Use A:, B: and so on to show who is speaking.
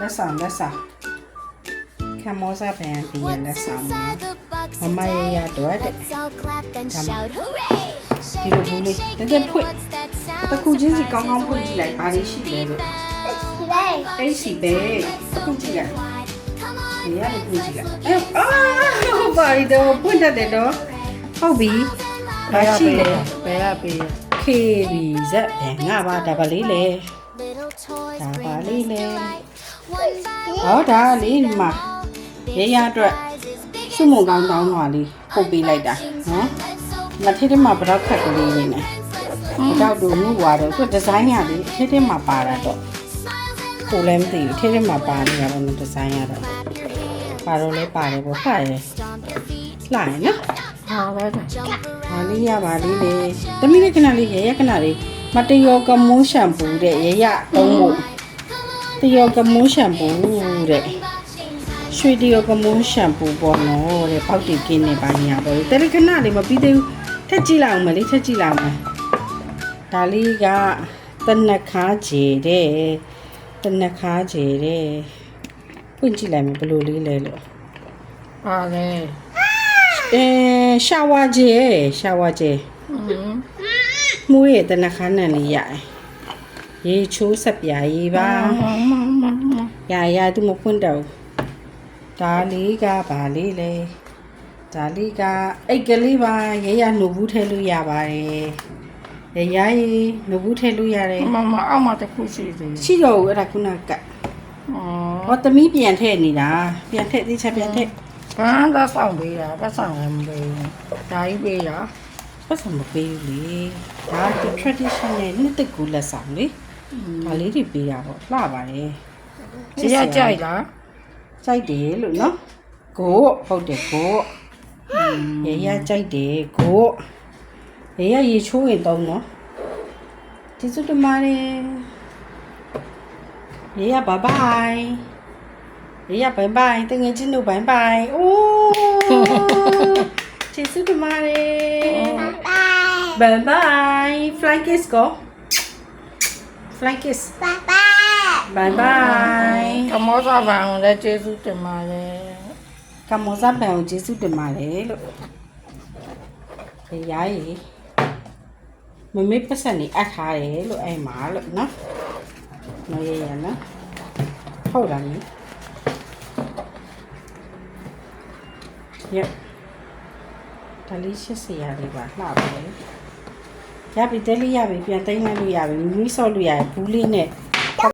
A: လက်ဆောင်ခမောစားပန်ပြီးရလက်ဆောင်မမရတော့တဲ့ဒီလိုဘူးလေးတက်ဖွင့်တခုချင်းစီကောင်းကောင်းဖွင့်ကြည့်လိုက်ပါလိရှိလဲလို့အေးစီပဲတခုကြည့်လိုက်ဒီရလေးဖွင့်ကြည့်လိုက်အော်ပါရီတော့ဖွင့်တတ်တယ်တော့ဟုတ်ပြီဘာရှိလဲဘယ်ရပေးခေဘီဇက်ဘယ်ငါပါဒါပါလေးလေဒါပါလေးလေဟောဒါလေးဒီမှာရအတွက်စုမုံကောင်းတောင်းသွားလေးပုတ်ပေးလိုက်တာနော်မထေးထဲမှာဘရောက်ခက်ကလေးနေနေဘရောက်တို့မှုွားတော့သူဒီဇိုင်းရလေးထေးထဲမှာပါတာတော့ကိုလည်းမသိဘူးထေးထဲမှာပါနေတာတော့ဒီဇိုင်းရတော့ပါတော့လဲပါတယ်ပေါ့ဖတ်ရလှရနော်ဟာပဲဟာလေးရပါလေးလေသမီးလေးခဏလေးရခဏလေးမတယောကမုန်းရှမ်ပူတဲ့ရသုံးဖို့တယောကမုန်းရှမ်ပူတဲ့ရွှေတယောကမုန်းရှမ်ပူပေါ့နော်တဲ့ပေါက်တီကင်းနေပါညာပေါ့တယ်လီခဏလေးမပြီးသေးဘူးထက်ကြည့်လိုက်အောင်မလေးထက်ကြည့်လိုက်အောင်ဒါလေးကတနခါခြေတဲ့ဖွင့်ကြည့်လိုက်မယ်ဘယ်လိုလေးလဲလို့
B: ဟာလေ
A: ရှာဝါခြေမှုရဲ့တနခါနဲ့လေးရရေချိုးဆက်ပြာရေးပါရသူမဖွင့်တော့ဒါလေးကဘာလေးလဲဒါလေးကအိတ်ကလေးပါရနှုတ်ဘူးထဲလို့ရပါတယ်ရနှုတ်ဘူးထဲလို့ရတယ်
B: မအောက်မှာတစ်ခုရှိသေး
A: ရှိတော့အဲ့ဒါခုနကဟောသမီးပြန်ထည့်နေတာပြန်ထည့်သေးချက်ပြန်ထည့်
B: ဘာသာဆောင်ပေးတာပတ်ဆောင်လည်းမပေးဘူးဒါကြီးပေးတာ
A: ပတ်ဆောင်မပေးဘူးလေဒါက traditional နှစ်တစ်ကူလက်ဆောင်လေဒါလေးတွေပေးတာပေါ့လှပါတယ်
B: ကြည့်ရကြိုက်လား
A: ကြိုက်တယ်လို့နော်ကိုဟုတ်တယ်ကိုရကြိုက်တယ်ကိုရရေချိုးရင်တော့နော်ကျေးဇူးတင်ပါတယ်ရဘိုင်ဘိုင်ရဘိုင်ဘိုင်တငယ်ချင်းတို့ဘိုင်ဘိုင်အိုးကျေးဇူးတင်ပါတယ်ဘိုင်ဘိုင် fly kiss ကို fly kiss bye bye
B: ကမောစားပန်ကိုလည်းကျေးဇူးတင်ပါတယ်
A: ကမောစားပန်ကိုကျေးဇူးတင်ပါတယ်လို့ရည်မမေပတ်စံနေအပ်ထားတယ်လို့အဲ့မှာလို့နော်မရရနော်ဟုတ်လားနိရဒါလေးရှစ်စရာလေးပါလှပါလေရပြီတဲလေးရပြီပြန်သိမ်းလိုက်လို့ရပြီမိဆော့လို့ရဘူးလေးနဲ့